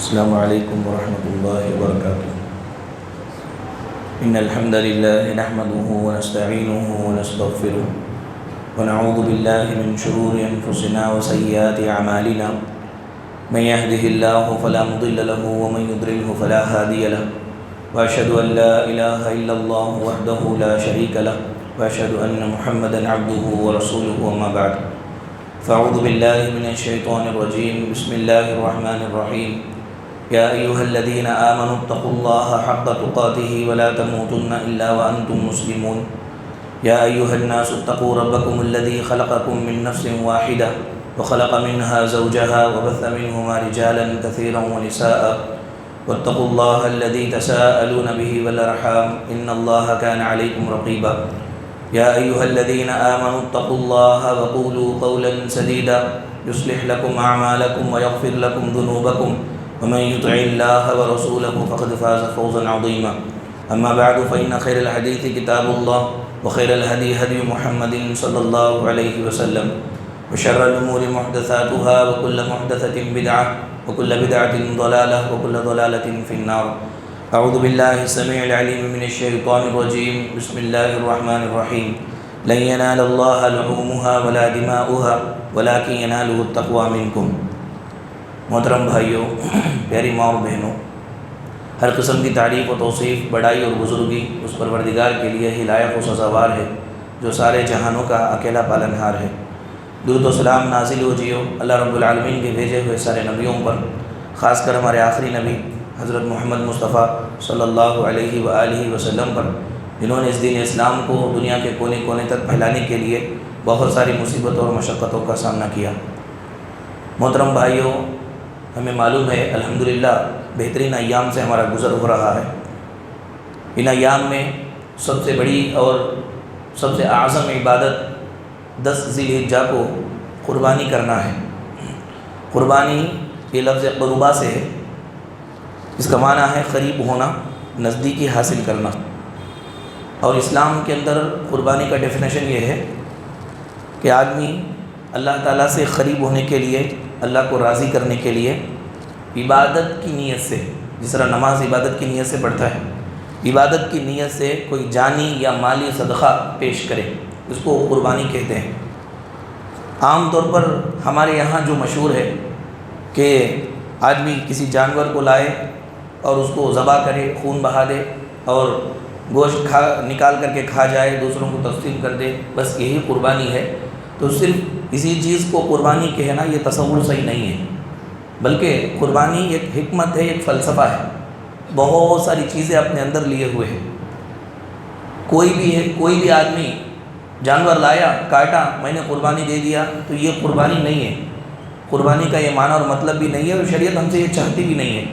السلام علیکم ورحمۃ اللہ وبرکاتہ۔ ان الحمد للہ نحمده ونستعینه ونستغفره ونعوذ باللہ من شرور انفسنا وسیئات اعمالنا من يهده الله فلا مضل له ومن يضلل فلا هادي له واشهد ان لا اله الا الله وحده لا شريك له واشهد ان محمدا عبده ورسوله وما بعد فاعوذ باللہ من الشیطان الرجیم بسم اللہ الرحمن الرحیم یا ایہا الذین آمنوا اتقوا اللہ حق تقاته ولا تموتن الا وانتم مسلمون یا ایہا الناس اتقوا ربکم الذی خلقکم من نفس واحدہ وخلق منها زوجها وبث منهما رجالا كثيرا ونساء واتقوا اللہ الذی تساءلون به والارحام ان اللہ كان علیکم رقیبا یا ایہا الذین آمنوا اتقوا اللہ وقولوا قولا سدیدا یصلح لکم اعمالکم ویغفر لکم ذنوبکم ومن يطع الله ورسوله فقد فاز فوزا عظيما اما بعد فإن خير الحديث كتاب الله وخير الهدي هدي محمد صلى الله عليه وسلم وشر الأمور محدثاتها وكل محدثة بدعة وكل بدعة ضلالة وكل ضلالة في النار اعوذ بالله السميع العليم من الشيطان الرجيم بسم الله الرحمن الرحيم لن ينال الله لحومها ولا دماؤها ولكن يناله التقوى منكم۔ محترم بھائیوں، پیاری ماں اور بہنوں، ہر قسم کی تعریف و توصیف، بڑائی اور بزرگی اس پروردگار کے لیے ہی لائق و سزاوار ہے جو سارے جہانوں کا اکیلا پالنہار ہے۔ درود و سلام نازل ہو جیو اللہ رب العالمین کے بھیجے ہوئے سارے نبیوں پر، خاص کر ہمارے آخری نبی حضرت محمد مصطفیٰ صلی اللہ علیہ وآلہ وسلم پر، جنہوں نے اس دین اسلام کو دنیا کے کونے کونے تک پھیلانے کے لیے بہت ساری مصیبتوں اور مشقتوں کا سامنا کیا۔ محترم بھائیوں، ہمیں معلوم ہے الحمدللہ بہترین ایام سے ہمارا گزر ہو رہا ہے۔ ان ایام میں سب سے بڑی اور سب سے اعظم عبادت 10 ذی الحجہ کو قربانی کرنا ہے۔ قربانی یہ لفظ قربا سے ہے، اس کا معنی ہے قریب ہونا، نزدیکی حاصل کرنا، اور اسلام کے اندر قربانی کا ڈیفینیشن یہ ہے کہ آدمی اللہ تعالیٰ سے قریب ہونے کے لیے، اللہ کو راضی کرنے کے لیے عبادت کی نیت سے، جس طرح نماز عبادت کی نیت سے پڑھتا ہے، عبادت کی نیت سے کوئی جانی یا مالی صدقہ پیش کرے، اس کو قربانی کہتے ہیں۔ عام طور پر ہمارے یہاں جو مشہور ہے کہ آدمی کسی جانور کو لائے اور اس کو ذبح کرے، خون بہا دے اور گوشت نکال کر کے کھا جائے، دوسروں کو تقسیم کر دے، بس یہی قربانی ہے۔ تو صرف اسی چیز کو قربانی کہنا یہ تصور صحیح نہیں ہے، بلکہ قربانی ایک حکمت ہے، ایک فلسفہ ہے، بہت ساری چیزیں اپنے اندر لیے ہوئے ہیں۔ کوئی بھی آدمی جانور لایا، کاٹا، میں نے قربانی دے دیا، تو یہ قربانی نہیں ہے۔ قربانی کا یہ معنی اور مطلب بھی نہیں ہے، اور شریعت ہم سے یہ چاہتی بھی نہیں ہے۔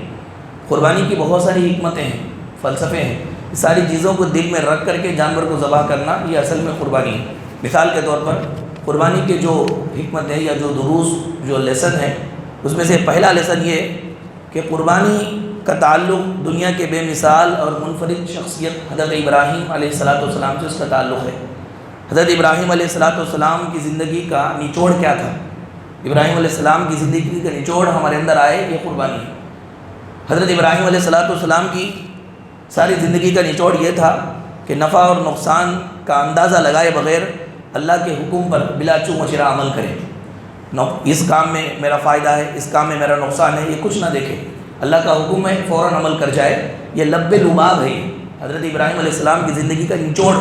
قربانی کی بہت ساری حکمتیں ہیں، فلسفے ہیں، ساری چیزوں کو دل میں رکھ کر کے جانور کو ذبح کرنا یہ اصل میں قربانی ہے۔ مثال کے طور پر قربانی کے جو حکمت ہے یا جو دروس، جو لیسن ہے، اس میں سے پہلا لیسن یہ کہ قربانی کا تعلق دنیا کے بے مثال اور منفرد شخصیت حضرت ابراہیم علیہ السلام سے اس کا تعلق ہے۔ حضرت ابراہیم علیہ السلام کی زندگی کا نچوڑ کیا تھا؟ ابراہیم علیہ السلام کی زندگی کا نچوڑ ہمارے اندر آئے، یہ قربانی ہے۔ حضرت ابراہیم علیہ السلام کی ساری زندگی کا نچوڑ یہ تھا کہ نفع اور نقصان کا اندازہ لگائے بغیر اللہ کے حکم پر بلا چو مچرا عمل کرے۔ اس کام میں میرا فائدہ ہے، اس کام میں میرا نقصان ہے، یہ کچھ نہ دیکھے، اللہ کا حکم ہے فوراً عمل کر جائے۔ یہ لب لباب ہے حضرت ابراہیم علیہ السلام کی زندگی کا نچوڑ،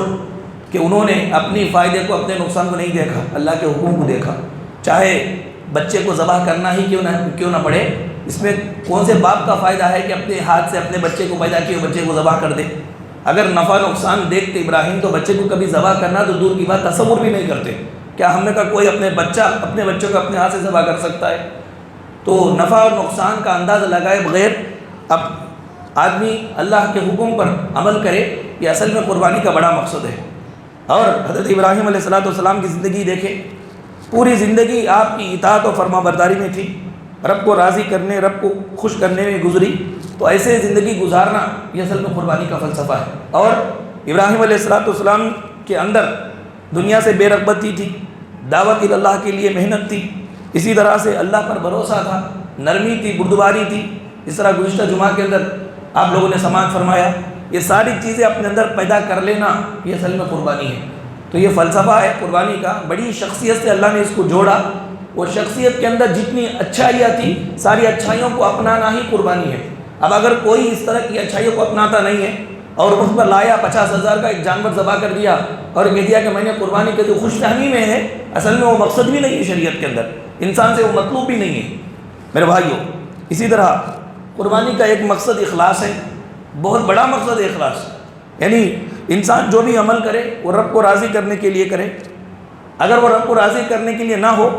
کہ انہوں نے اپنی فائدے کو، اپنے نقصان کو نہیں دیکھا، اللہ کے حکم کو دیکھا۔ چاہے بچے کو ذبح کرنا ہی کیوں نہ پڑے، اس میں کون سے باپ کا فائدہ ہے کہ اپنے ہاتھ سے اپنے بچے کو پیدا کیے بچے کو ذبح کر دے؟ اگر نفع نقصان دیکھتے ابراہیم تو بچے کو کبھی ذبح کرنا تو دور کی بات تصور بھی نہیں کرتے۔ کیا ہم نے کہا کوئی اپنے بچوں کو اپنے ہاتھ سے ذبح کر سکتا ہے؟ تو نفع اور نقصان کا اندازہ لگائے بغیر اب آدمی اللہ کے حکم پر عمل کرے، یہ اصل میں قربانی کا بڑا مقصد ہے۔ اور حضرت ابراہیم علیہ السلام کی زندگی دیکھیں، پوری زندگی آپ کی اطاعت و فرما برداری میں تھی، رب کو راضی کرنے، رب کو خوش کرنے میں گزری۔ تو ایسے زندگی گزارنا یہ اصل میں قربانی کا فلسفہ ہے۔ اور ابراہیم علیہ السلام کے اندر دنیا سے بے رغبتی تھی، دعوت اللہ کے لیے محنت تھی، اسی طرح سے اللہ پر بھروسہ تھا، نرمی تھی، بردباری تھی، اس طرح گزشتہ جمعہ کے اندر آپ لوگوں نے سماعت فرمایا، یہ ساری چیزیں اپنے اندر پیدا کر لینا یہ اصل میں قربانی ہے۔ تو یہ فلسفہ ہے قربانی کا، بڑی شخصیت سے اللہ نے اس کو جوڑا، وہ شخصیت کے اندر جتنی اچھائیاں تھیں ساری اچھائیوں کو اپنانا ہی قربانی ہے۔ اب اگر کوئی اس طرح کی اچھائیوں کو اپناتا نہیں ہے اور اس پر لایا 50,000 کا ایک جانور ذبح کر دیا اور کہہ دیا کہ میں نے قربانی کی، تو خوش فہمی میں ہے، اصل میں وہ مقصد بھی نہیں ہے شریعت کے اندر، انسان سے وہ مطلوب بھی نہیں ہے میرے بھائیوں۔ اسی طرح قربانی کا ایک مقصد اخلاص ہے، بہت بڑا مقصد ہے اخلاص، یعنی انسان جو بھی عمل کرے وہ رب کو راضی کرنے کے لیے کرے۔ اگر وہ رب کو راضی کرنے کے لیے نہ ہو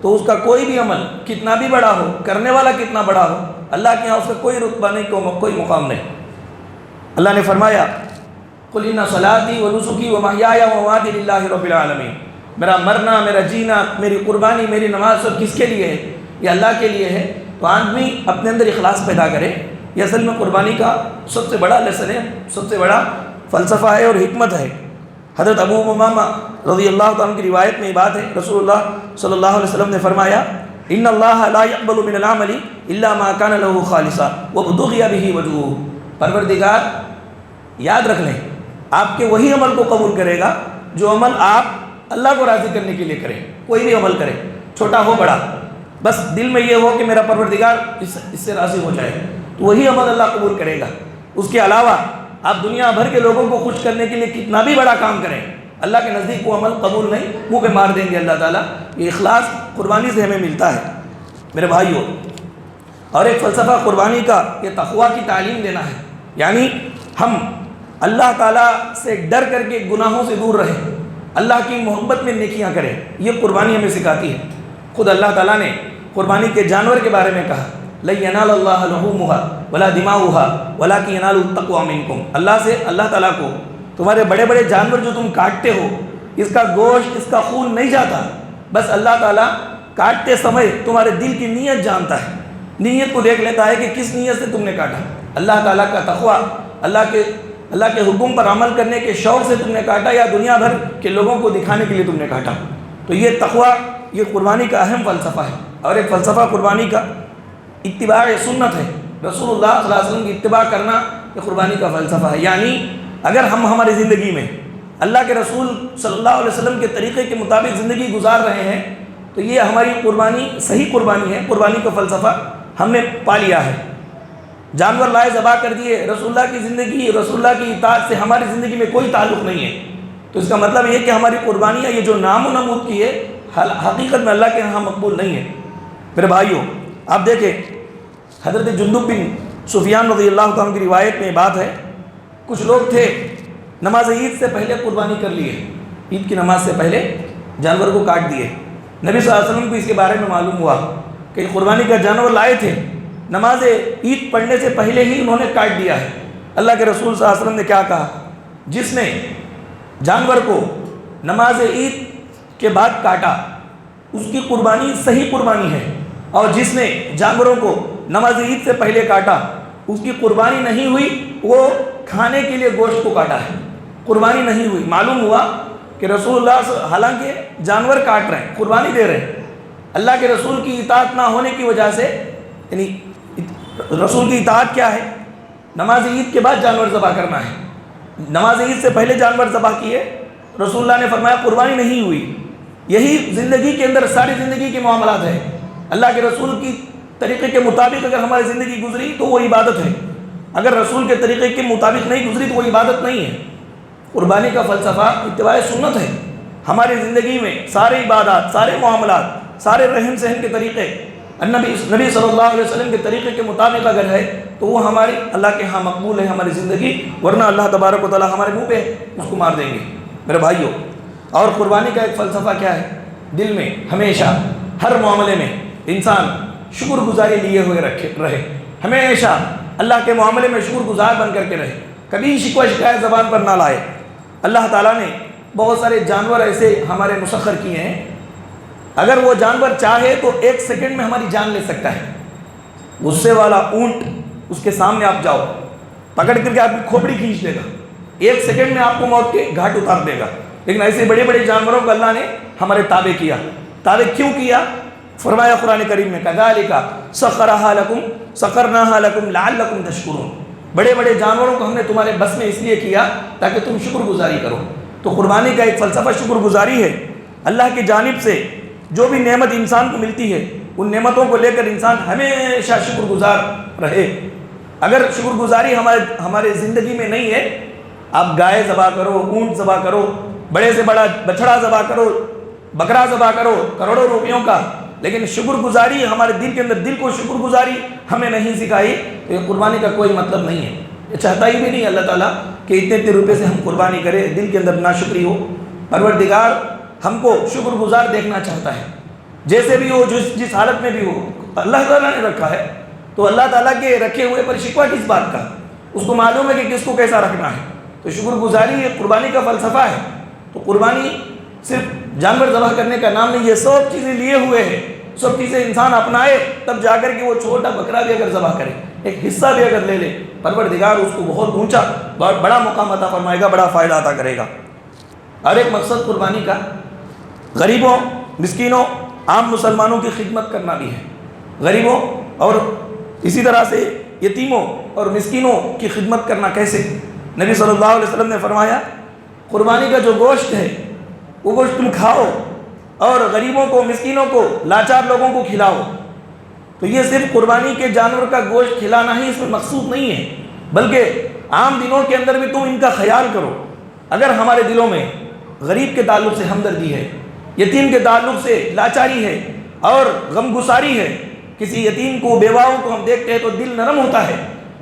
تو اس کا کوئی بھی عمل کتنا بھی بڑا ہو، کرنے والا کتنا بڑا ہو، اللہ کے یہاں اس کا کوئی رتبہ نہیں، کوئی مقام نہیں۔ اللہ نے فرمایا قُلْ إِنَّ صَلَاتِي وَنُسُكِي وَمَحْيَايَ وَمَمَاتِي لِلَّهِ رَبِّ الْعَالَمِينَ، میرا مرنا، میرا جینا، میری قربانی، میری نماز سب کس کے لیے ہے؟ یہ اللہ کے لیے ہے۔ تو آدمی اپنے اندر اخلاص پیدا کرے، یہ اصل میں قربانی کا سب سے بڑا لیسن ہے، سب سے بڑا فلسفہ ہے اور حکمت ہے۔ حضرت ابو امامہ رضی اللہ تعالیٰ کی روایت میں یہ بات ہے، رسول اللہ صلی اللہ علیہ وسلم نے فرمایا ان اللہ لا يقبل من العمل الا ما كان له خالصا وابتغي به وجهه، پروردگار یاد رکھ لیں آپ کے وہی عمل کو قبول کرے گا جو عمل آپ اللہ کو راضی کرنے کے لیے کریں، کوئی بھی عمل کریں چھوٹا ہو بڑا، بس دل میں یہ ہو کہ میرا پروردگار اس سے راضی ہو جائے، تو وہی عمل اللہ قبول کرے گا۔ اس کے علاوہ آپ دنیا بھر کے لوگوں کو خوش کرنے کے لیے کتنا بھی بڑا کام کریں، اللہ کے نزدیک وہ عمل قبول نہیں، منہ پہ مار دیں گے اللہ تعالیٰ۔ یہ اخلاص قربانی سے ہمیں ملتا ہے میرے بھائیوں۔ اور ایک فلسفہ قربانی کا یہ تقویٰ کی تعلیم دینا ہے، یعنی ہم اللہ تعالیٰ سے ڈر کر کے گناہوں سے دور رہیں، اللہ کی محبت میں نیکیاں کریں، یہ قربانی ہمیں سکھاتی ہے۔ خود اللہ تعالیٰ نے قربانی کے جانور کے بارے میں کہا لَن يَنَالَ اللَّهَ لُحُومُهَا وَلَا دِمَاؤُهَا وَلَكِنْ يَنَالُهُ التَّقْوَىٰ مِنكُمْ، اللہ سے، اللہ تعالیٰ کو تمہارے بڑے بڑے جانور جو تم کاٹتے ہو اس کا گوشت، اس کا خون نہیں جاتا، بس اللہ تعالیٰ کاٹتے سمے تمہارے دل کی نیت جانتا ہے، نیت کو دیکھ لیتا ہے کہ کس نیت سے تم نے کاٹا۔ اللہ تعالیٰ کا تقویٰ، اللہ کے حکم پر عمل کرنے کے شوق سے تم نے کاٹا یا دنیا بھر کے لوگوں کو دکھانے کے لیے تم نے کاٹا۔ تو یہ تقویٰ یہ قربانی کا اہم فلسفہ ہے۔ اور ایک فلسفہ قربانی کا اتباع سنت ہے، رسول اللہ صلی اللہ علیہ وسلم کی اتباع کرنا یہ قربانی کا فلسفہ ہے۔ یعنی اگر ہم ہماری زندگی میں اللہ کے رسول صلی اللہ علیہ وسلم کے طریقے کے مطابق زندگی گزار رہے ہیں تو یہ ہماری قربانی صحیح قربانی ہے، قربانی کا فلسفہ ہم نے پا لیا ہے۔ جانور لائے ذبح کر دیے، رسول اللہ کی زندگی، رسول اللہ کی اطاعت سے ہماری زندگی میں کوئی تعلق نہیں ہے، تو اس کا مطلب یہ کہ ہماری قربانیاں یہ جو نام و نمود کی ہے حقیقت میں اللہ کے ہاں مقبول نہیں ہے۔ میرے بھائیوں آپ دیکھیں حضرت جندب بن سفیان رضی اللہ تعالیٰ کی روایت میں بات ہے، کچھ لوگ تھے نماز عید سے پہلے قربانی کر لیے، عید کی نماز سے پہلے جانور کو کاٹ دیے۔ نبی صلی اللہ علیہ وسلم کو اس کے بارے میں معلوم ہوا کہ قربانی کا جانور لائے تھے، نماز عید پڑھنے سے پہلے ہی انہوں نے کاٹ دیا ہے۔ اللہ کے رسول صلی اللہ علیہ وسلم نے کیا کہا؟ جس نے جانور کو نماز عید کے بعد کاٹا اس کی قربانی صحیح قربانی ہے، اور جس نے جانوروں کو نماز عید سے پہلے کاٹا اس کی قربانی نہیں ہوئی، وہ کھانے کے لیے گوشت کو کاٹا ہے، قربانی نہیں ہوئی۔ معلوم ہوا کہ رسول اللہ حالانکہ جانور کاٹ رہے ہیں، قربانی دے رہے ہیں، اللہ کے رسول کی اطاعت نہ ہونے کی وجہ سے، یعنی رسول کی اطاعت کیا ہے؟ نماز عید کے بعد جانور ذبح کرنا ہے، نماز عید سے پہلے جانور ذبح کیے، رسول اللہ نے فرمایا قربانی نہیں ہوئی۔ یہی زندگی کے اندر ساری زندگی کے معاملات ہیں، اللہ کے رسول کی طریقے کے مطابق اگر ہماری زندگی گزری تو وہ عبادت ہے، اگر رسول کے طریقے کے مطابق نہیں گزری تو وہ عبادت نہیں ہے۔ قربانی کا فلسفہ اتباع سنت ہے، ہماری زندگی میں سارے عبادات، سارے معاملات، سارے رہن سہن کے طریقے نبی صلی اللہ علیہ وسلم کے طریقے کے مطابق اگر ہے تو وہ ہماری اللہ کے ہاں مقبول ہے ہماری زندگی، ورنہ اللہ تبارک و تعالیٰ ہمارے منہ پہ اس کو مار دیں گے میرے بھائیوں۔ اور قربانی کا ایک فلسفہ کیا ہے؟ دل میں ہمیشہ ہر معاملے میں انسان شکر گزاری لیے ہوئے رہے، ہمیشہ اللہ کے معاملے میں شکر گزار بن کر کے رہے، کبھی شکوہ شکایت زبان پر نہ لائے۔ اللہ تعالیٰ نے بہت سارے جانور ایسے ہمارے مسخر کیے ہیں، اگر وہ جانور چاہے تو 1 سیکنڈ میں ہماری جان لے سکتا ہے۔ غصے والا اونٹ اس کے سامنے آپ جاؤ، پکڑ کر کے آپ کی کھوپڑی کھینچ دے گا، 1 سیکنڈ میں آپ کو موت کے گھاٹ اتار دے گا۔ لیکن ایسے بڑے بڑے جانوروں کو اللہ نے ہمارے تابع کیا۔ تابع کیوں کیا؟ فرمایا قرآن کریم میں کذالک سخرھا لکم سخرناها لكم لعلكم تشكرون، بڑے بڑے جانوروں کو ہم نے تمہارے بس میں اس لیے کیا تاکہ تم شکر گزاری کرو۔ تو قربانی کا ایک فلسفہ شکر گزاری ہے۔ اللہ کی جانب سے جو بھی نعمت انسان کو ملتی ہے ان نعمتوں کو لے کر انسان ہمیشہ شکر گزار رہے۔ اگر شکر گزاری ہمارے زندگی میں نہیں ہے، آپ گائے ذبح کرو، اونٹ ذبح کرو، بڑے سے بڑا بچڑا ذبح کرو، بکرا ذبح کرو کروڑوں روپیوں کا، لیکن شکر گزاری ہمارے دل کے اندر، دل کو شکر گزاری ہمیں نہیں سکھائی، تو یہ قربانی کا کوئی مطلب نہیں ہے۔ یہ چاہتا ہی بھی نہیں اللہ تعالیٰ کہ اتنے اتنے روپے سے ہم قربانی کریں، دل کے اندر ناشکری ہو۔ پروردگار ہم کو شکر گزار دیکھنا چاہتا ہے، جیسے بھی ہو، جس حالت میں بھی ہو۔ اللہ تعالیٰ نے رکھا ہے تو اللہ تعالیٰ کے رکھے ہوئے پر شکوہ کس بات کا؟ اس کو معلوم ہے کہ کس کو کیسا رکھنا ہے۔ تو شکر گزاری یہ قربانی کا فلسفہ ہے۔ تو قربانی صرف جانور ذبح کرنے کا نام نہیں، یہ سب چیزیں لیے ہوئے ہیں، سب چیزیں انسان اپنائے تب جا کر کے وہ چھوٹا بکرا بھی اگر ذبح کرے، ایک حصہ بھی اگر لے لے، پروردگار اس کو بہت اونچا، بہت بڑا مقام عطا فرمائے گا، بڑا فائدہ عطا کرے گا۔ اور ایک مقصد قربانی کا غریبوں، مسکینوں، عام مسلمانوں کی خدمت کرنا بھی ہے۔ غریبوں اور اسی طرح سے یتیموں اور مسکینوں کی خدمت کرنا کیسے؟ نبی صلی اللہ علیہ وسلم نے فرمایا قربانی کا جو گوشت ہے وہ گوشت تم کھاؤ اور غریبوں کو، مسکینوں کو، لاچار لوگوں کو کھلاؤ۔ تو یہ صرف قربانی کے جانور کا گوشت کھلانا ہی اس میں مقصود نہیں ہے، بلکہ عام دنوں کے اندر بھی تم ان کا خیال کرو۔ اگر ہمارے دلوں میں غریب کے تعلق سے ہمدردی ہے، یتیم کے تعلق سے لاچاری ہے اور غم گساری ہے، کسی یتیم کو، بیواؤں کو ہم دیکھتے ہیں تو دل نرم ہوتا ہے،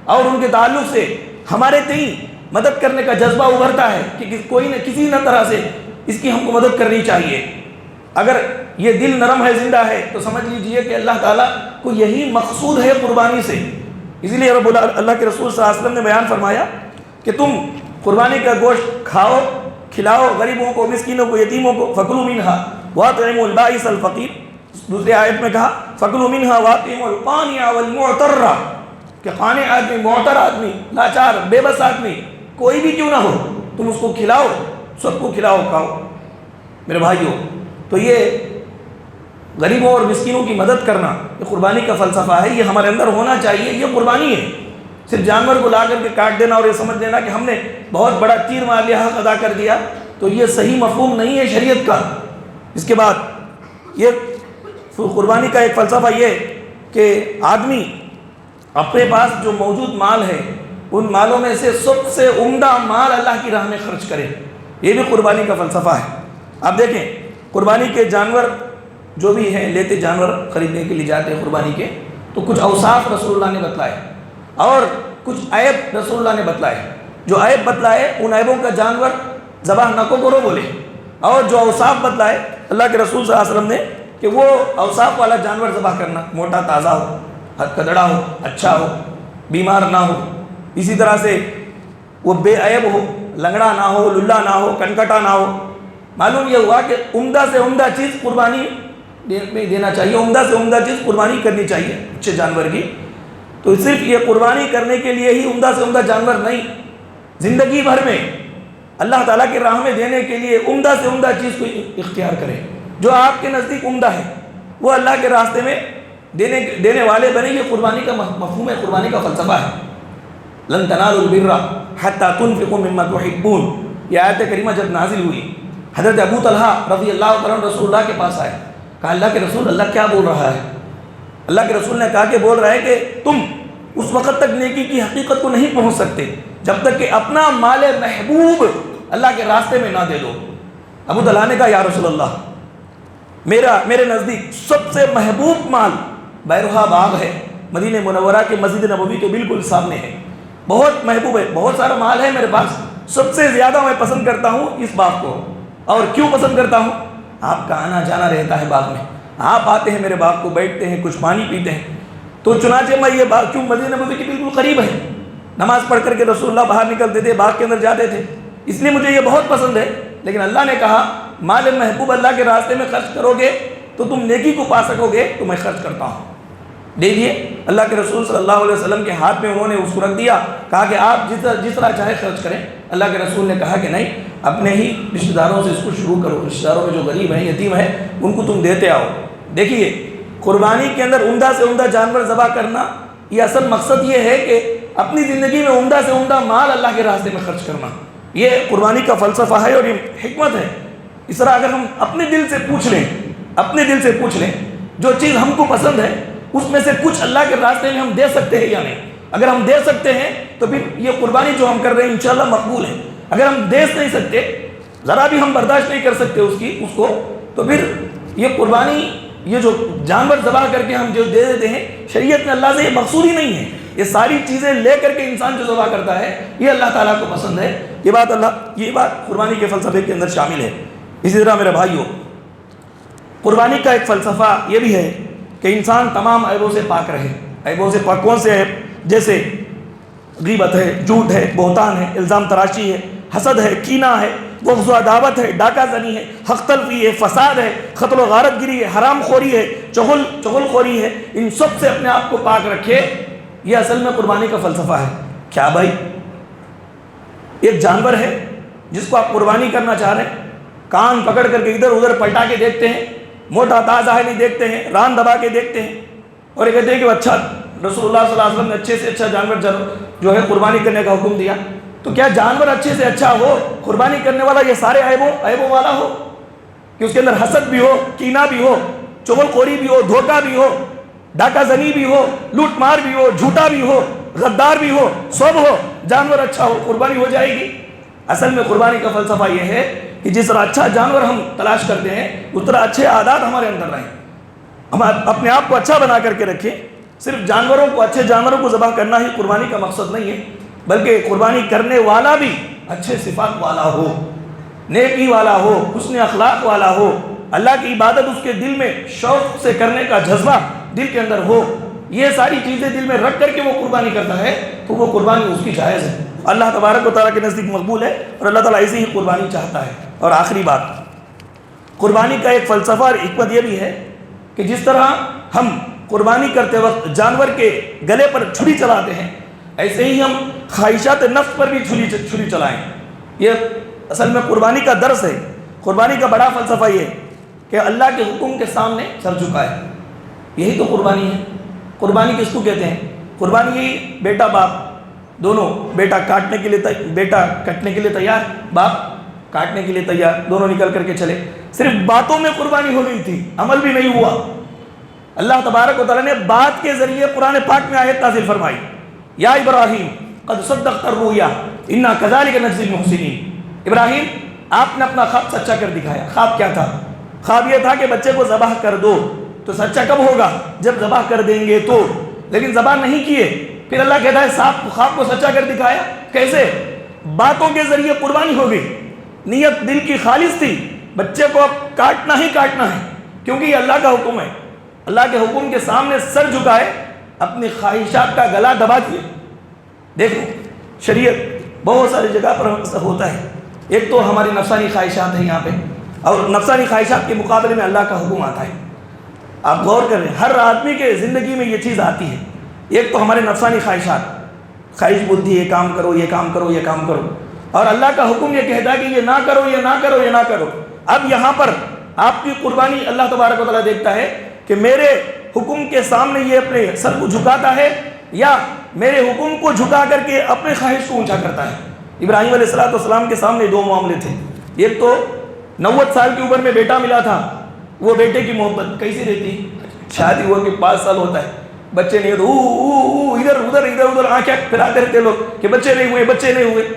اور ان کے تعلق سے ہمارے تئیں مدد کرنے کا جذبہ ابھرتا ہے کہ کوئی نہ کسی نہ طرح سے اس کی ہم کو مدد کرنی چاہیے۔ اگر یہ دل نرم ہے، زندہ ہے، تو سمجھ لیجئے کہ اللہ تعالیٰ کو یہی مقصود ہے قربانی سے۔ اسی لیے اللہ کے رسول صلی اللہ علیہ وسلم نے بیان فرمایا کہ تم قربانی کا گوشت کھاؤ، کھلاؤ غریبوں کو، مسکینوں کو، یتیموں کو، فَكُلُوا مِنْهَا وَأَطْعِمُوا الْبَائِسَ الْفَقِيرَ۔ دوسری آیت میں کہا فَكُلُوا مِنْهَا وَأَطْعِمُوا الْقَانِعَ وَالْمُعْتَرَّ، کہ قانع آدمی، معتر آدمی، لاچار، بے بس آدمی کوئی بھی کیوں نہ ہو، تم اس کو کھلاؤ، سب کو کھلاؤ، کھاؤ۔ میرے بھائیوں، تو یہ غریبوں اور مسکینوں کی مدد کرنا یہ قربانی کا فلسفہ ہے، یہ ہمارے اندر ہونا چاہیے، یہ قربانی ہے۔ صرف جانور کو لا کر کے کاٹ دینا اور یہ سمجھ لینا کہ ہم نے بہت بڑا تیر مار لیا، حق ادا کر دیا، تو یہ صحیح مفہوم نہیں ہے شریعت کا۔ اس کے بعد یہ قربانی کا ایک فلسفہ یہ کہ آدمی اپنے پاس جو موجود مال ہے ان مالوں میں سے سب سے عمدہ مال اللہ کی راہ میں خرچ کرے، یہ بھی قربانی کا فلسفہ ہے۔ آپ دیکھیں قربانی کے جانور جو بھی ہیں، لیتے جانور خریدنے کے لیے جاتے ہیں قربانی کے، تو کچھ اوصاف رسول اللہ نے بتلائے اور کچھ عیب رسول اللہ نے بتلائے۔ جو عیب بتلائے ان عیبوں کا جانور ذبح نہ کرو بولے، اور جو اوصاف بتلائے اللہ کے رسول صلی اللہ علیہ وسلم نے کہ وہ اوصاف والا جانور ذبح کرنا، موٹا تازہ ہو، ہتھ کدڑا ہو، اچھا ہو، بیمار نہ ہو، اسی طرح سے وہ بے عیب ہو، لنگڑا نہ ہو، للا نہ ہو، کنکٹا نہ ہو۔ معلوم یہ ہوا کہ عمدہ سے عمدہ چیز قربانی میں دینا چاہیے، عمدہ سے عمدہ چیز قربانی کرنی چاہیے اچھے جانور کی۔ تو صرف یہ قربانی کرنے کے لیے ہی عمدہ سے عمدہ جانور نہیں، زندگی بھر میں اللہ تعالیٰ کی راہ میں دینے کے لیے عمدہ سے عمدہ چیز کو اختیار کریں۔ جو آپ کے نزدیک عمدہ ہے وہ اللہ کے راستے میں دینے والے بنے، یہ قربانی کا مفہوم ہے، قربانی کا فلسفہ ہے۔ لن تنالوا البر حتى تنفقوا مما تحبون، یہ آیت کریمہ جب نازل ہوئی، حضرت ابو طلحہ رضی اللہ تعالیٰ عنہ رسول اللہ کے پاس آئے، کہا اللہ کے رسول اللہ کیا بول رہا ہے؟ اللہ کے رسول نے کہا کہ بول رہا ہے کہ تم اس وقت تک نیکی کی حقیقت کو نہیں پہنچ سکتے جب تک کہ اپنا مال محبوب اللہ کے راستے میں نہ دے دو۔ ابو طلحہ نے کہا یا رسول اللہ میرے نزدیک سب سے محبوب مال بیرہا باغ ہے، مدینہ منورہ کے مسجد نبوی کے بالکل سامنے ہے، بہت محبوب ہے، بہت سارا مال ہے میرے پاس، سب سے زیادہ میں پسند کرتا ہوں اس باغ کو۔ اور کیوں پسند کرتا ہوں؟ آپ کا آنا جانا رہتا ہے باغ میں، آپ آتے ہیں میرے باغ کو، بیٹھتے ہیں، کچھ پانی پیتے ہیں، تو چنانچہ میں یہ باغ کیوں مدینہ نبوی کے بالکل قریب ہے، نماز پڑھ کر کے رسول اللہ باہر نکلتے تھے، باغ کے اندر جاتے تھے، اس لیے مجھے یہ بہت پسند ہے۔ لیکن اللہ نے کہا مال محبوب اللہ کے راستے میں خرچ کرو گے تو تم نیکی کو پا سکو گے، تو میں خرچ کرتا ہوں، دے دیے۔ اللہ کے رسول صلی اللہ علیہ وسلم کے ہاتھ میں انہوں نے اس کو رکھ دیا، کہا کہ آپ جس طرح چاہے خرچ کریں۔ اللہ کے رسول نے کہا کہ نہیں، اپنے ہی رشتہ داروں سے اس کو شروع کرو، رشتہ داروں میں جو غریب ہیں، یتیم ہیں، ان کو تم دیتے آؤ۔ دیکھیے قربانی کے اندر عمدہ سے عمدہ جانور ذبح کرنا یہ اصل مقصد یہ ہے کہ اپنی زندگی میں عمدہ سے عمدہ مال اللہ کے راستے میں خرچ کرنا، یہ قربانی کا فلسفہ ہے اور یہ حکمت ہے۔ اس طرح اگر ہم اپنے دل سے پوچھ لیں جو چیز ہم کو پسند ہے اس میں سے کچھ اللہ کے راستے میں ہم دے سکتے ہیں یا نہیں، اگر ہم دے سکتے ہیں تو پھر یہ قربانی جو ہم کر رہے ہیں انشاءاللہ مقبول ہے۔ اگر ہم دے نہیں سکتے، ذرا بھی ہم برداشت نہیں کر سکتے اس کو، تو پھر یہ قربانی، یہ جو جانور ذبح کر کے ہم جو دے دیتے ہیں، شریعت میں اللہ سے یہ مقصود ہی نہیں ہے۔ یہ ساری چیزیں لے کر کے انسان جو ذبح کرتا ہے یہ اللہ تعالیٰ کو پسند ہے، یہ بات قربانی کے فلسفے کے اندر شامل ہے۔ اسی طرح میرے بھائیوں، قربانی کا ایک فلسفہ یہ بھی ہے کہ انسان تمام عیبوں سے پاک رہے۔ عیبوں سے پاک کون سے عیب؟ جیسے غیبت ہے، جھوٹ ہے، بہتان ہے، الزام تراشی ہے، حسد ہے، کینہ ہے، بغض و عداوت ہے، ڈاکہ زنی ہے، حق تلفی ہے، فساد ہے، قتل و غارت گری ہے، حرام خوری ہے، چغل خوری ہے، ان سب سے اپنے آپ کو پاک رکھے۔ یہ اصل میں قربانی کا فلسفہ ہے۔ کیا بھائی، ایک جانور ہے جس کو آپ قربانی کرنا چاہ رہے ہیں، کان پکڑ کر کے ادھر ادھر پلٹا کے دیکھتے ہیں، موٹا تازہ ہے نہیں دیکھتے ہیں، ران دبا کے دیکھتے ہیں، اور یہ کہتے ہیں کہ اچھا رسول اللہ صلی اللہ علیہ وسلم نے اچھے سے اچھا جانور جو ہے قربانی کرنے کا حکم دیا، تو کیا جانور اچھے سے اچھا ہو، قربانی کرنے والا یہ سارے عیبوں والا ہو، کہ اس کے اندر حسد بھی ہو، کینہ بھی ہو، چغل خوری بھی ہو، دھوکہ بھی ہو، ڈاکہ زنی بھی ہو، لوٹ مار بھی ہو، جھوٹا بھی ہو، غدار بھی ہو، سب ہو، جانور اچھا ہو، قربانی ہو جائے گی؟ اصل میں قربانی کا فلسفہ یہ ہے کہ جس طرح اچھا جانور ہم تلاش کرتے ہیں اس طرح اچھے عادات ہمارے اندر رہیں، ہم اپنے آپ کو اچھا بنا کر کے رکھیں۔ صرف اچھے جانوروں کو ذبح کرنا ہی قربانی کا مقصد نہیں ہے، بلکہ قربانی کرنے والا بھی اچھے صفات والا ہو، نیکی والا ہو، حسن اخلاق والا ہو، اللہ کی عبادت اس کے دل میں شوق سے کرنے کا جذبہ دل کے اندر ہو، یہ ساری چیزیں دل میں رکھ کر کے وہ قربانی کرتا ہے تو وہ قربانی اس کی جائز ہے، اللہ تبارک و تعالیٰ کے نزدیک مقبول ہے، اور اللہ تعالیٰ ایسی ہی قربانی چاہتا ہے۔ اور آخری بات، قربانی کا ایک فلسفہ اور حکمت یہ بھی ہے کہ جس طرح ہم قربانی کرتے وقت جانور کے گلے پر چھری چلاتے ہیں، ایسے ہی ہم خواہشات نفس پر بھی چھری چلائیں۔ یہ اصل میں قربانی کا درس ہے۔ قربانی کا بڑا فلسفہ یہ کہ اللہ کے حکم کے سامنے سر جھکائے، یہی تو قربانی ہے۔ قربانی کس کو کہتے ہیں؟ قربانی یہی بیٹا باپ دونوں، بیٹا کٹنے کے لیے تیار، باپ کاٹنے کے لیے تیار، دونوں نکل کر کے چلے۔ صرف باتوں میں قربانی ہو گئی تھی، عمل بھی نہیں ہوا۔ اللہ تبارک و تعالیٰ نے بات کے ذریعے قرآن پاک میں آیت نازل فرمائی، یا ابراہیم قد صدقت الرؤیا انا کذالک نجزی المحسنین۔ ابراہیم، آپ نے اپنا خواب سچا کر دکھایا۔ خواب کیا تھا؟ خواب یہ تھا کہ بچے کو ذبح کر دو، تو سچا کب ہوگا؟ جب ذبح کر دیں گے تو، لیکن ذبح نہیں کیے۔ پھر اللہ کہتا ہے خواب کو سچا کر دکھایا، کیسے؟ باتوں کے ذریعے قربانی ہو گئی، نیت دل کی خالص تھی، بچے کو اب کاٹنا ہی کاٹنا ہے، کیونکہ یہ اللہ کا حکم ہے۔ اللہ کے حکم کے سامنے سر جھکائے، اپنی خواہشات کا گلا دبا دیے۔ دیکھو، شریعت بہت ساری جگہ پر ہوتا ہے، ایک تو ہماری نفسانی خواہشات ہیں یہاں پہ، اور نفسانی خواہشات کے مقابلے میں اللہ کا حکم آتا ہے۔ آپ غور کر رہے ہیں، ہر آدمی کے زندگی میں یہ چیز آتی ہے۔ ایک تو ہمارے نفسانی خواہش بولتی ہے یہ کام کرو، یہ کام کرو، یہ کام کرو، اور اللہ کا حکم یہ کہتا ہے کہ یہ نہ کرو، یہ نہ کرو، یہ نہ کرو۔ اب یہاں پر آپ کی قربانی اللہ تبارک و تعالیٰ دیکھتا ہے کہ میرے حکم کے سامنے یہ اپنے سر کو جھکاتا ہے یا میرے حکم کو جھکا کر کے اپنے خواہش کو اونچا کرتا ہے۔ ابراہیم علیہ السلام کے سامنے دو معاملے تھے، ایک تو 90 سال کی عمر میں بیٹا ملا تھا، وہ بیٹے کی محبت کیسی رہتی؟ شادی ہوا کہ 5 سال ہوتا ہے، بچے نہیں ہوتے، ادھر ادھر آنکھیں پھراتے رہتے لوگ کہ بچے نہیں ہوئے۔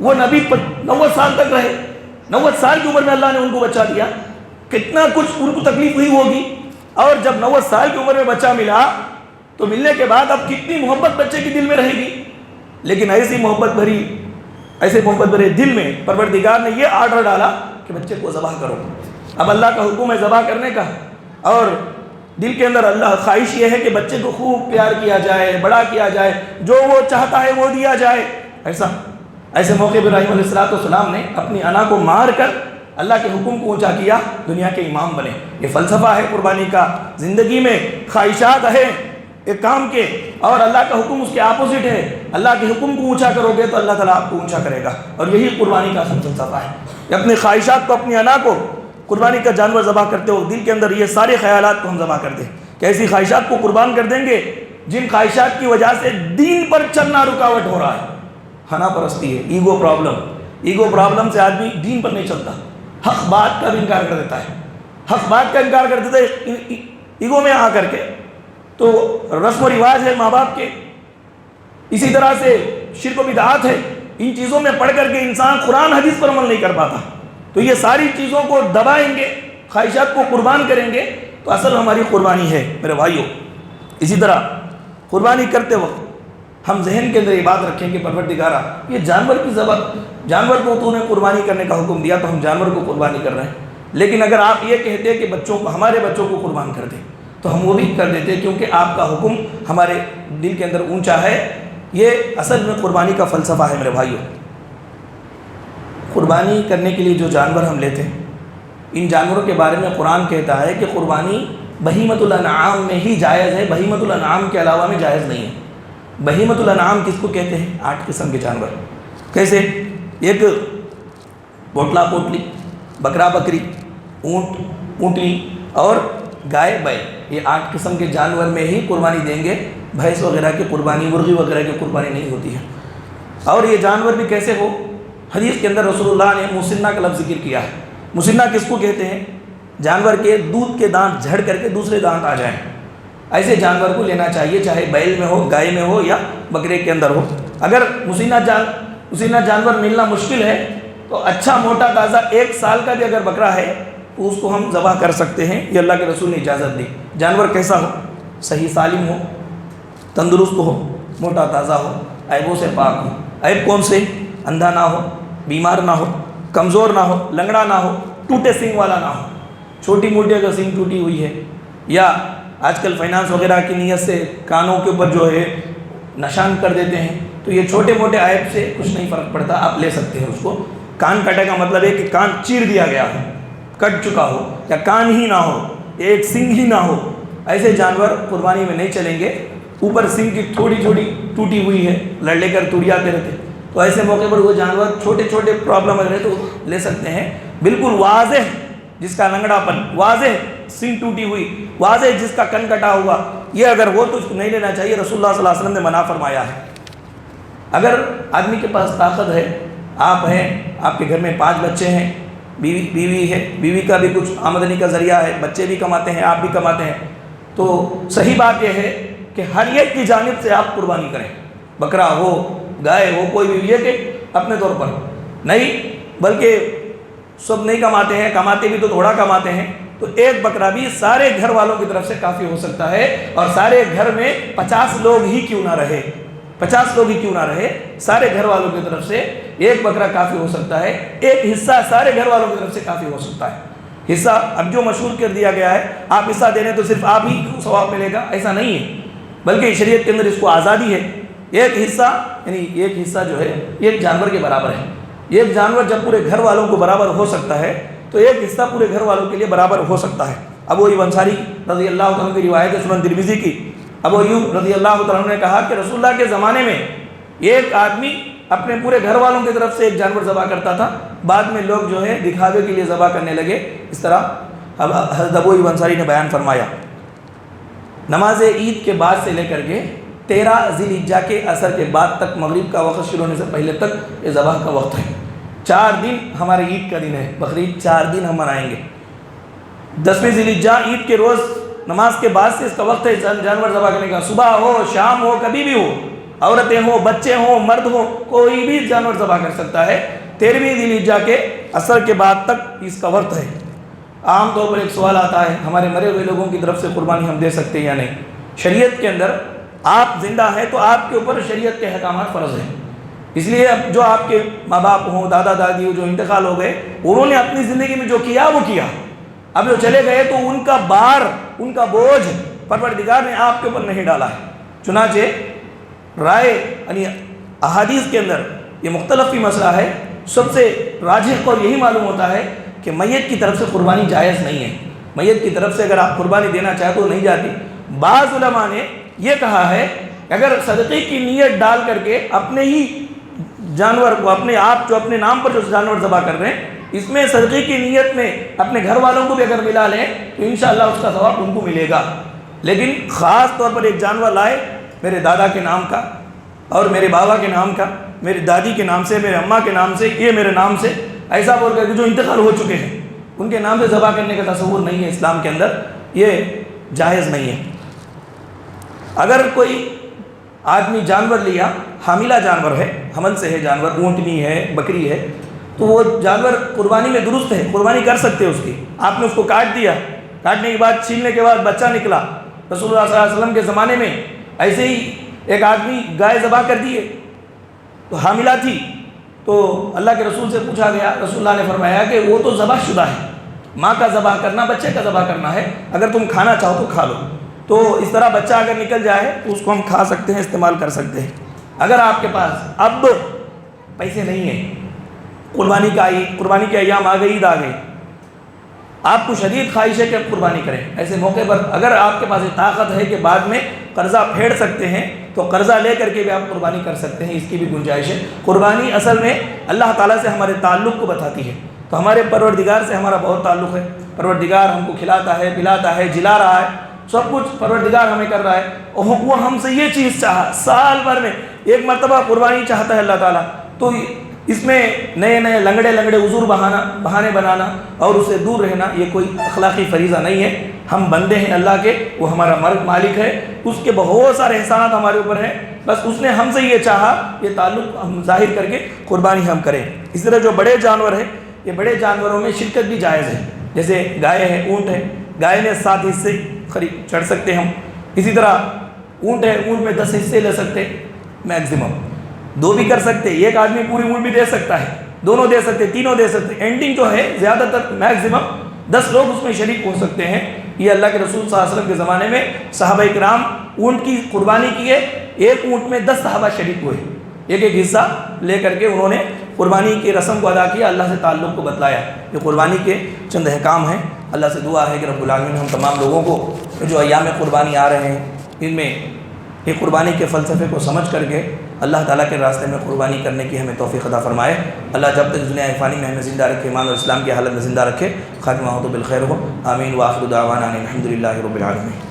وہ نبی 90 سال تک رہے، 90 سال کی عمر میں اللہ نے ان کو بچہ دیا، کتنا کچھ ان کو تکلیف ہوئی ہوگی، اور جب 90 سال کی عمر میں بچہ ملا تو ملنے کے بعد اب کتنی محبت بچے کے دل میں رہے گی۔ لیکن ایسے محبت بھرے دل میں پروردگار نے یہ آرڈر ڈالا کہ بچے کو ذبح کرو۔ اب اللہ کا حکم ہے ذبح کرنے کا، اور دل کے اندر اللہ خواہش یہ ہے کہ بچے کو خوب پیار کیا جائے، بڑا کیا جائے، جو وہ چاہتا ہے وہ دیا جائے۔ ایسے موقع پر ابراہیم علیہ السلام نے اپنی انا کو مار کر اللہ کے حکم کو اونچا کیا، دنیا کے امام بنے۔ یہ فلسفہ ہے قربانی کا۔ زندگی میں خواہشات ہیں ایک کام کے، اور اللہ کا حکم اس کے اپوزٹ ہے۔ اللہ کے حکم کو اونچا کرو گے تو اللہ تعالیٰ آپ کو اونچا کرے گا، اور یہی قربانی کا اصل فلسفہ ہے کہ اپنی خواہشات کو، اپنی انا کو قربانی کا جانور ذبح کرتے ہو دل کے اندر یہ سارے خیالات کو ہم ذبح کر دیں کہ ایسی خواہشات کو قربان کر دیں گے جن خواہشات کی وجہ سے دین پر چلنا رکاوٹ ہو رہا ہے، خنا پرستی ہے، ایگو پرابلم سے آدمی دین پر نہیں چلتا، حق بات کا بھی انکار کر دیتا ہے، ایگو میں آ کر کے۔ تو رسم و رواج ہے ماں باپ کے، اسی طرح سے شرک و بدعات ہے، ان چیزوں میں پڑھ کر کے انسان قرآن حدیث پر عمل نہیں کر پاتا۔ تو یہ ساری چیزوں کو دبائیں گے، خواہشات کو قربان کریں گے تو اصل ہماری قربانی ہے میرے بھائیوں۔ اسی طرح قربانی کرتے وقت ہم ذہن کے اندر یہ بات رکھیں کہ پروردگارا یہ جانور کی ذبح، جانور کو تو نے قربانی کرنے کا حکم دیا تو ہم جانور کو قربانی کر رہے ہیں، لیکن اگر آپ یہ کہتے کہ بچوں کو، ہمارے بچوں کو قربان کر دیں تو ہم وہ بھی کر دیتے، کیونکہ آپ کا حکم ہمارے دل کے اندر اونچا ہے۔ یہ اصل میں قربانی کا فلسفہ ہے میرے بھائیوں۔ قربانی کرنے کے لیے جو جانور ہم لیتے ہیں، ان جانوروں کے بارے میں قرآن کہتا ہے کہ قربانی بہیمۃ الانعام میں ہی جائز ہے، بہیمۃ الانعام کے علاوہ میں جائز نہیں ہے۔ بہیمۃ الانعام کس کو کہتے ہیں؟ 8 قسم کے جانور۔ کیسے؟ ایک پوٹلا پوٹلی، بکرا بکری، اونٹ اونٹنی اور گائے بیل، یہ 8 قسم کے جانور میں ہی قربانی دیں گے۔ بھینس وغیرہ کی قربانی، مرغی وغیرہ کی قربانی نہیں ہوتی ہے۔ اور یہ جانور بھی کیسے ہو؟ حدیث کے اندر رسول اللہ نے مسنہ کا لفظ ذکر کیا ہے۔ مسنہ کس کو کہتے ہیں؟ جانور کے دودھ کے دانت جھڑ کر کے دوسرے دانت آ جائیں، ایسے جانور کو لینا چاہیے، چاہے بیل میں ہو، گائے میں ہو یا بکرے کے اندر ہو۔ اگر مسنہ جانور ملنا مشکل ہے تو اچھا موٹا تازہ 1 سال کا بھی اگر بکرا ہے تو اس کو ہم ذبح کر سکتے ہیں، یہ اللہ کے رسول نے اجازت دی۔ جانور کیسا ہو؟ صحیح سالم ہو، تندرست ہو، موٹا تازہ ہو، عیبوں سے پاک ہو۔ عیب کون سے؟ اندھا نہ ہو، بیمار نہ ہو، کمزور نہ ہو، لنگڑا نہ ہو، ٹوٹے سینگ والا نہ ہو۔ چھوٹی موٹی اگر سینگ ٹوٹی ہوئی ہے، یا آج کل فائنانس وغیرہ کی نیت سے کانوں کے اوپر جو ہے نشان کر دیتے ہیں، تو یہ چھوٹے موٹے عیب سے کچھ نہیں فرق پڑتا، آپ لے سکتے ہیں اس کو۔ کان کٹے کا مطلب ہے کہ کان چیر دیا گیا ہو، کٹ چکا ہو، یا کان ہی نہ ہو، ایک سینگ ہی نہ ہو، ایسے جانور قربانی میں نہیں چلیں گے۔ اوپر سینگ کی تھوڑی تھوڑی ٹوٹی ہوئی ہے، لڑ لے کر توڑیاتے رہتے، تو ایسے موقع پر وہ جانور چھوٹے چھوٹے پرابلم رہے تو لے سکتے ہیں۔ بالکل واضح جس کا لنگڑا پن، واضح سینگ ٹوٹی ہوئی، واضح جس کا کن کٹا ہوا، یہ اگر ہو تو اس کو نہیں لینا چاہیے، رسول اللہ صلی اللہ علیہ وسلم نے منع فرمایا ہے۔ اگر آدمی کے پاس طاقت ہے، آپ ہیں، آپ کے گھر میں 5 بچے ہیں، بیوی ہے، بیوی کا بھی کچھ آمدنی کا ذریعہ ہے، بچے بھی کماتے ہیں، آپ بھی کماتے ہیں، تو صحیح بات یہ ہے کہ ہر ایک کی جانب سے آپ قربانی کریں، بکرا ہو، گائے ہو، کوئی بھی، یہ کہ اپنے طور پر نہیں، بلکہ سب نہیں کماتے ہیں، کماتے بھی تو تھوڑا کماتے ہیں، تو ایک بکرا بھی سارے گھر والوں کی طرف سے کافی ہو سکتا ہے، اور سارے گھر میں 50 لوگ ہی کیوں نہ رہے، 50 لوگ ہی کیوں نہ رہے، سارے گھر والوں کی طرف سے ایک بکرا کافی ہو سکتا ہے، ایک حصہ سارے گھر والوں کی طرف سے کافی ہو سکتا ہے۔ حصہ اب جو مشہور کر دیا گیا ہے، آپ حصہ دے رہے ہیں تو صرف آپ ہی کو ثواب ملے گا، ایسا نہیں ہے، بلکہ شریعت کے اندر اس کو آزادی ہے۔ ایک حصہ، یعنی ایک حصہ جو ہے ایک جانور کے برابر ہے۔ ایک جانور جب پورے گھر والوں کو برابر ہو سکتا ہے تو ایک حصہ پورے گھر والوں کے لیے برابر ہو سکتا ہے۔ ابو ایوب انصاری رضی اللہ عنہ کی روایت ہے، سنن ترمذی کی۔ ابو ایوب رضی اللہ عنہ نے کہا کہ رسول اللہ کے زمانے میں ایک آدمی اپنے پورے گھر والوں کی طرف سے ایک جانور ذبح کرتا تھا، بعد میں لوگ جو ہے دکھاوے کے لیے ذبح کرنے لگے۔ اس طرح حضرت ابو ایوب انصاری نے بیان فرمایا، نماز عید کے بعد سے لے کر کے 13 ذی الحجہ کے عصر کے بعد تک، مغرب کا وقت شروع ہونے سے پہلے تک یہ ذبح کا وقت ہے۔ 4 دن ہمارے عید کا دن ہے، بقرعید 4 دن ہم منائیں گے۔ 10ویں ذی الحجہ عید کے روز نماز کے بعد سے اس کا وقت ہے جانور ذبح کرنے کا، صبح ہو، شام ہو، کبھی بھی ہو، عورتیں ہوں، بچے ہوں، مرد ہوں، کوئی بھی جانور ذبح کر سکتا ہے۔ 13ویں ذی الحجہ کے عصر کے بعد تک اس کا وقت ہے۔ عام طور پر ایک سوال آتا ہے، ہمارے مرے ہوئے لوگوں کی طرف سے قربانی ہم دے سکتے ہیں یا نہیں؟ شریعت کے اندر آپ زندہ ہیں تو آپ کے اوپر شریعت کے احکامات فرض ہیں، اس لیے اب جو آپ کے ماں باپ ہوں، دادا دادی ہوں، جو انتقال ہو گئے، انہوں نے اپنی زندگی میں جو کیا وہ کیا، اب جو چلے گئے تو ان کا بار، ان کا بوجھ پروردگار نے آپ کے اوپر نہیں ڈالا ہے۔ چنانچہ رائے، یعنی احادیث کے اندر یہ مختلف ہی مسئلہ ہے، سب سے راجح قول یہی معلوم ہوتا ہے کہ میت کی طرف سے قربانی جائز نہیں ہے۔ میت کی طرف سے اگر آپ قربانی دینا چاہیں تو نہیں جاتی۔ بعض علماء نے یہ کہا ہے کہ اگر صدقے کی نیت ڈال کر کے اپنے ہی جانور کو، اپنے آپ جو اپنے نام پر جو جانور ذبح کر رہے ہیں، اس میں صدقے کی نیت میں اپنے گھر والوں کو بھی اگر ملا لیں تو انشاءاللہ اس کا ثواب ان کو ملے گا۔ لیکن خاص طور پر ایک جانور لائے میرے دادا کے نام کا اور میرے بابا کے نام کا، میری دادی کے نام سے، میرے اماں کے نام سے، یہ میرے نام سے، ایسا بول کر کے جو انتقال ہو چکے ہیں ان کے نام سے ذبح کرنے کا تصور نہیں ہے اسلام کے اندر، یہ جائز نہیں ہے۔ اگر کوئی آدمی جانور لیا، حاملہ جانور ہے، حمل سے ہے جانور، اونٹنی ہے، بکری ہے، تو وہ جانور قربانی میں درست ہے، قربانی کر سکتے ہیں اس کی۔ آپ نے اس کو کاٹ دیا، کاٹنے کے بعد چھیلنے کے بعد بچہ نکلا، رسول اللہ صلی اللہ علیہ وسلم کے زمانے میں ایسے ہی ایک آدمی گائے ذبح کر دیے، تو حاملہ تھی، تو اللہ کے رسول سے پوچھا گیا، رسول اللہ نے فرمایا کہ وہ تو ذبح شدہ ہے، ماں کا ذبح کرنا بچے کا ذبح کرنا ہے، اگر تم کھانا چاہو تو کھا لو۔ تو اس طرح بچہ اگر نکل جائے تو اس کو ہم کھا سکتے ہیں، استعمال کر سکتے ہیں۔ اگر آپ کے پاس اب پیسے نہیں ہیں، قربانی کے ایام آ گئی، عید آ گئی، آپ کو شدید خواہش ہے کہ آپ قربانی کریں، ایسے موقع پر اگر آپ کے پاس یہ طاقت ہے کہ بعد میں قرضہ پھیڑ سکتے ہیں تو قرضہ لے کر کے بھی آپ قربانی کر سکتے ہیں، اس کی بھی گنجائش ہے۔ قربانی اصل میں اللہ تعالیٰ سے ہمارے تعلق کو بتاتی ہے، تو ہمارے پروردگار سے ہمارا بہت تعلق ہے، پروردگار ہم کو کھلاتا ہے، پلاتا ہے، جلا رہا ہے، سب کچھ پروردگار ہمیں کر رہا ہے، اور وہ ہم سے یہ چیز چاہا، سال بھر میں ایک مرتبہ قربانی چاہتا ہے اللہ تعالیٰ، تو اس میں نئے نئے لنگڑے عذور بہانے بنانا اور اسے دور رہنا یہ کوئی اخلاقی فریضہ نہیں ہے۔ ہم بندے ہیں اللہ کے، وہ ہمارا مالک ہے، اس کے بہت سارے احسانات ہمارے اوپر ہیں، بس اس نے ہم سے یہ چاہا، یہ تعلق ہم ظاہر کر کے قربانی ہم کریں۔ اس طرح جو بڑے جانور ہیں، یہ بڑے جانوروں میں شرکت بھی جائز ہے، جیسے گائے ہے، اونٹ ہے، گائے میں 7 حصے چڑھ سکتے ہم، اسی طرح اونٹ ہے، اونٹ میں 10 حصے لے سکتے میکسیمم، 2 بھی کر سکتے، ایک آدمی پوری اونٹ بھی دے سکتا ہے، دونوں دے سکتے، تینوں دے سکتے، اینڈنگ جو ہے زیادہ تر میکسیمم 10 لوگ اس میں شریک ہو سکتے ہیں۔ یہ اللہ کے رسول صلی اللہ علیہ وسلم کے زمانے میں صحابہ کرام اونٹ کی قربانی کیے، ایک اونٹ میں 10 صحابہ شریک ہوئے، ایک ایک حصہ لے کر کے انہوں نے قربانی کی رسم کو ادا کیا، اللہ سے تعلق کو بتلایا۔ یہ قربانی کے چند احکام ہیں۔ اللہ سے دعا ہے کہ رب العالمین ہم تمام لوگوں کو جو ایام قربانی آ رہے ہیں ان میں یہ قربانی کے فلسفے کو سمجھ کر کے اللہ تعالیٰ کے راستے میں قربانی کرنے کی ہمیں توفیق عطا فرمائے۔ اللہ جب تک دنیا فانی میں ہمیں زندہ رکھے، ایمان اور اسلام کی حالت میں زندہ رکھے، خاتمہ ہو تو بالخیر ہو، آمین۔ وآخر دعوانا ان الحمدللہ رب العالمین۔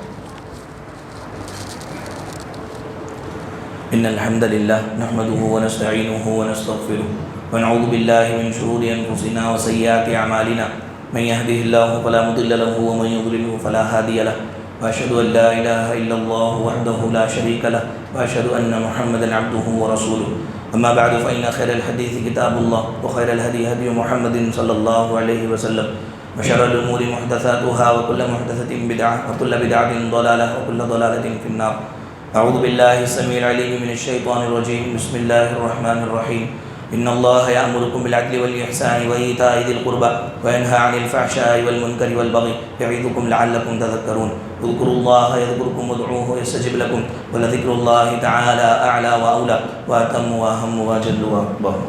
ان الحمد للہ نحمده ونستعینه ونستغفره ونعوذ باللہ من شرور انفسنا وسیئات اعمالنا من يهده الله فلا مضل له ومن يضلله فلا هادي له واشهد ان لا اله الا الله وحده لا شريك له واشهد ان محمدا عبده ورسوله اما بعد فان خير الحديث كتاب الله وخير الهدي هدي محمد صلى الله عليه وسلم وشر الامور محدثاتها وكل محدثة بدعة وكل بدعة ضلالة وكل ضلالة في النار۔ اعوذ باللہ السمیع العلیم من الشیطان الرجیم، بسم اللہ الرحمن الرحیم۔ ان اللہ یأمرکم بالعدل والإحسان وإیتاء ذی القربى وینہی عن الفحشاء والمنکر والبغی یعظکم لعلکم تذکرون۔ اذکروا اللہ یذکرکم وادعوہ یستجب لکم ولذکر اللہ تعالی اعلی واولی واتم واہم واجل واکبر۔